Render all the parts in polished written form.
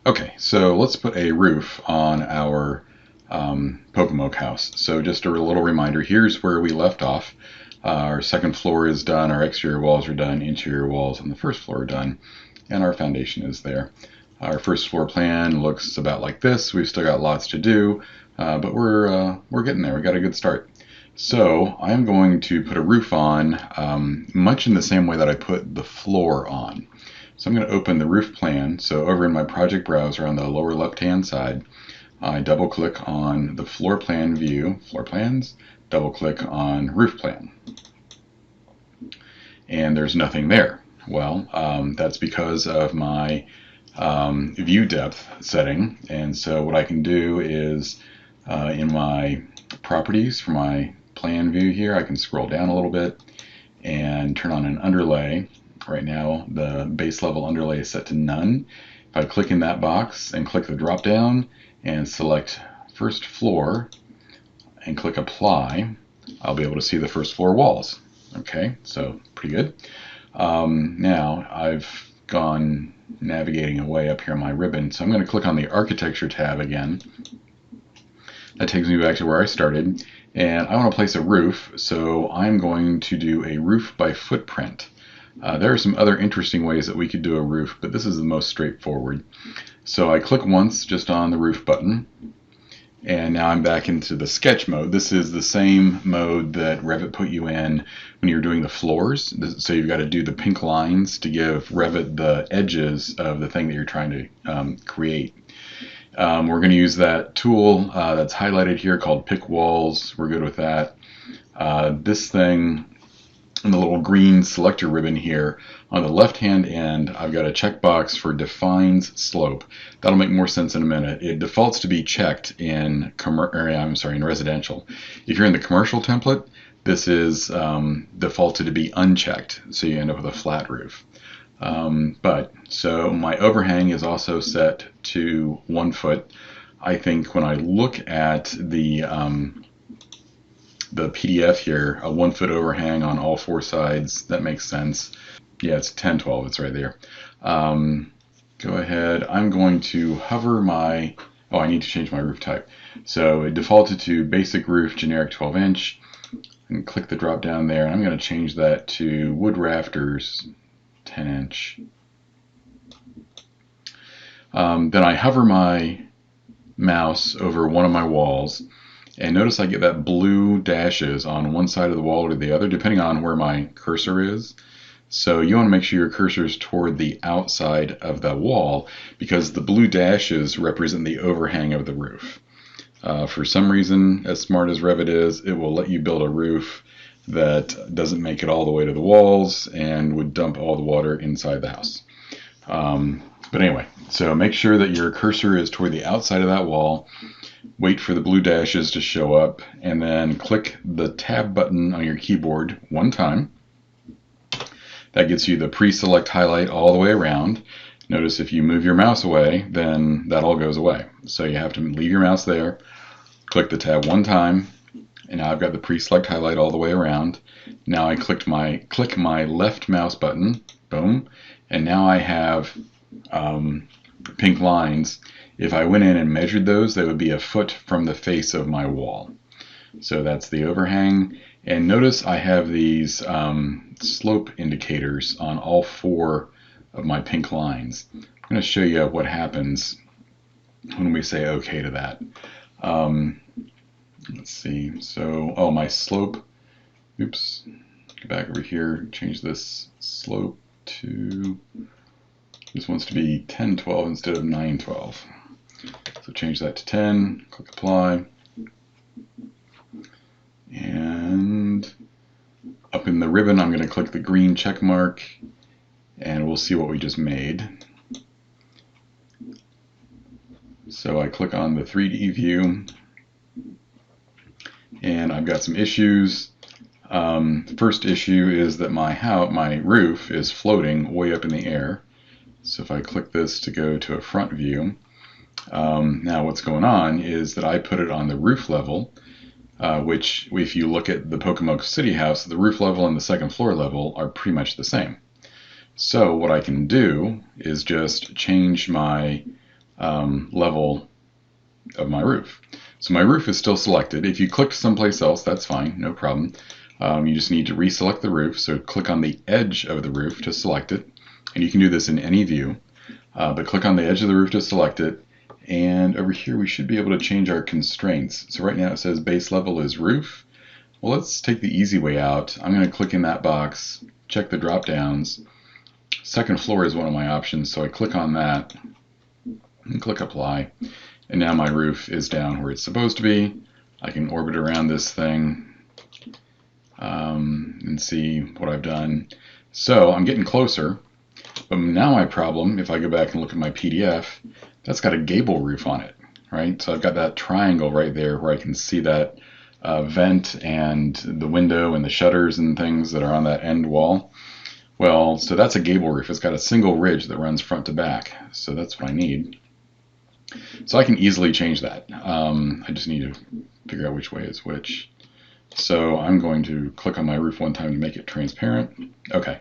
Okay, so let's put a roof on our Pocomoke house. So just a little reminder, here's where we left off. Our second floor is done, our exterior walls are done, interior walls on the first floor are done, and our foundation is there. Our first floor plan looks about like this. We've still got lots to do, but we're getting there. We got a good start. So I'm going to put a roof on much in the same way that I put the floor on. So I'm going to open the roof plan. So over in my project browser on the lower left hand side, I double click on the floor plan view, floor plans, double click on roof plan. And there's nothing there. Well, that's because of my view depth setting. And so what I can do is in my properties for my plan view here, I can scroll down a little bit and turn on an underlay. Right now, the base level underlay is set to none. If I click in that box and click the drop down and select first floor and click apply, I'll be able to see the first floor walls. Okay, so pretty good. Now I've gone navigating away up here on my ribbon, so I'm going to click on the architecture tab again. That takes me back to where I started, and I want to place a roof, so I'm going to do a roof by footprint. There are some other interesting ways that we could do a roof, but this is the most straightforward. So I click once just on the roof button, and now I'm back into the sketch mode. This is the same mode that Revit put you in when you're doing the floors. So you've got to do the pink lines to give Revit the edges of the thing that you're trying to create. We're going to use that tool that's highlighted here called Pick Walls. We're good with that. This thing, in the little green selector ribbon here, on the left-hand end, I've got a checkbox for defines slope. That'll make more sense in a minute. It defaults to be checked in in residential. If you're in the commercial template, this is defaulted to be unchecked, so you end up with a flat roof. So my overhang is also set to 1 foot. I think when I look at the PDF here, a 1 foot overhang on all 4 sides, that makes sense. Yeah, it's 1012, it's right there. Go ahead, I'm going to hover my, oh, I need to change my roof type. So it defaulted to basic roof, generic 12-inch, and click the drop down there, and I'm going to change that to wood rafters, 10-inch. Then I hover my mouse over one of my walls, and notice I get that blue dashes on one side of the wall or the other, depending on where my cursor is. So you want to make sure your cursor is toward the outside of the wall, because the blue dashes represent the overhang of the roof. For some reason, as smart as Revit is, it will let you build a roof that doesn't make it all the way to the walls and would dump all the water inside the house. But anyway, so make sure that your cursor is toward the outside of that wall. Wait for the blue dashes to show up, and then click the tab button on your keyboard 1 time. That gets you the pre-select highlight all the way around. Notice if you move your mouse away, then that all goes away. So you have to leave your mouse there, click the tab 1 time, and now I've got the pre-select highlight all the way around. Now I click my left mouse button, boom, and now I have pink lines. If I went in and measured those, they would be a foot from the face of my wall. So that's the overhang. And notice I have these slope indicators on all 4 of my pink lines. I'm going to show you what happens when we say OK to that. Let's see. So, oh, my slope. Oops. Go back over here. Change this slope to. This wants to be 1012 instead of 912. So change that to 10. Click apply. And up in the ribbon, I'm going to click the green check mark, and we'll see what we just made. So I click on the 3D view, and I've got some issues. The first issue is that my roof is floating way up in the air. So if I click this to go to a front view, now what's going on is that I put it on the roof level, which if you look at the Pocomoke City house, the roof level and the second floor level are pretty much the same. So what I can do is just change my level of my roof. So my roof is still selected. If you clicked someplace else, that's fine, no problem. You just need to reselect the roof. So click on the edge of the roof to select it. And you can do this in any view. But click on the edge of the roof to select it. And over here, we should be able to change our constraints. So right now it says base level is roof. Well, let's take the easy way out. I'm going to click in that box, check the drop downs. Second floor is one of my options, so I click on that and click apply. And now my roof is down where it's supposed to be. I can orbit around this thing and see what I've done. So I'm getting closer. But now my problem, if I go back and look at my PDF, that's got a gable roof on it, right? So I've got that triangle right there where I can see that vent and the window and the shutters and things that are on that end wall. Well, so that's a gable roof. It's got a single ridge that runs front to back. So that's what I need. So I can easily change that. I just need to figure out which way is which. So I'm going to click on my roof one time to make it transparent. Okay.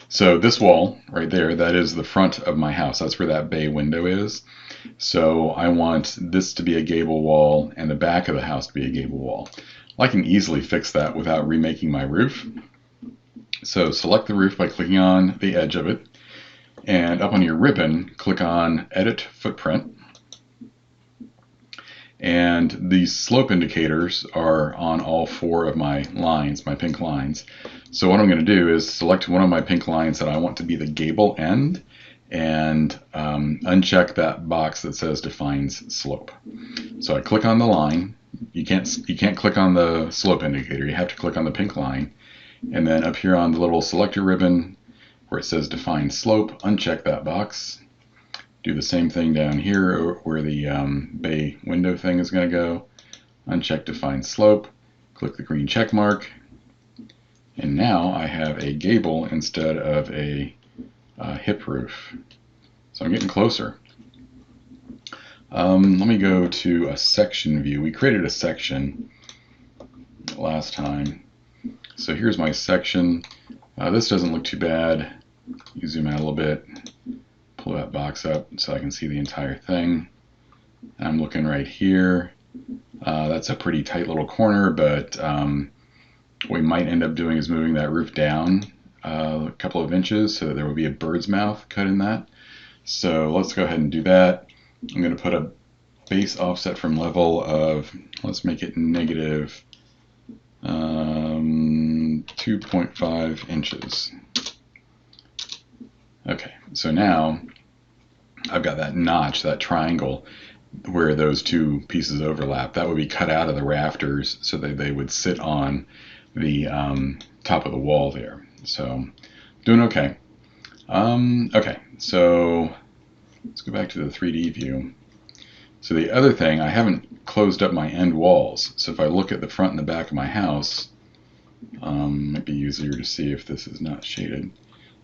So this wall right there, that is the front of my house. That's where that bay window is. So I want this to be a gable wall and the back of the house to be a gable wall. Well, I can easily fix that without remaking my roof. So select the roof by clicking on the edge of it. And up on your ribbon, click on Edit Footprint. And these slope indicators are on all four of my lines, my pink lines. So what I'm going to do is select one of my pink lines that I want to be the gable end and uncheck that box that says defines slope. So I click on the line. You can't click on the slope indicator. You have to click on the pink line. And then up here on the little selector ribbon where it says define slope, uncheck that box. Do the same thing down here where the bay window thing is going to go. Uncheck define slope. Click the green check mark. And now I have a gable instead of a hip roof. So I'm getting closer. Let me go to a section view. We created a section last time. So here's my section. This doesn't look too bad. You zoom out a little bit. Pull that box up so I can see the entire thing. I'm looking right here. That's a pretty tight little corner, but what we might end up doing is moving that roof down a couple of inches so that there will be a bird's mouth cut in that. So let's go ahead and do that. I'm going to put a base offset from level of, let's make it negative 2.5 inches. Okay, so now I've got that notch, that triangle, where those two pieces overlap. That would be cut out of the rafters so that they would sit on the top of the wall there. So doing okay. Okay, so let's go back to the 3D view. So the other thing, I haven't closed up my end walls. So if I look at the front and the back of my house, might be easier to see if this is not shaded.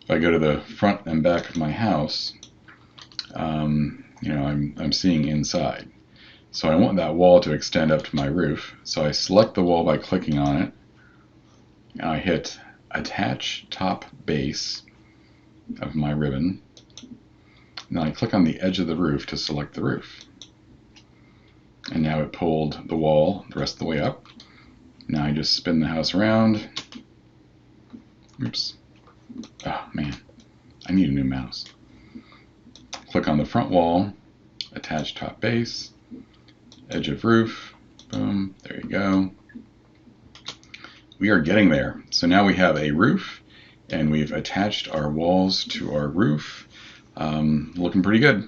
If I go to the front and back of my house, you know, I'm seeing inside. So I want that wall to extend up to my roof. So I select the wall by clicking on it. And I hit Attach Top Base of my ribbon. And then I click on the edge of the roof to select the roof. And now it pulled the wall the rest of the way up. Now I just spin the house around. Oops. Oh man, I need a new mouse. Click on the front wall, attach top base, edge of roof, boom, there you go. We are getting there. So now we have a roof and we've attached our walls to our roof. Looking pretty good.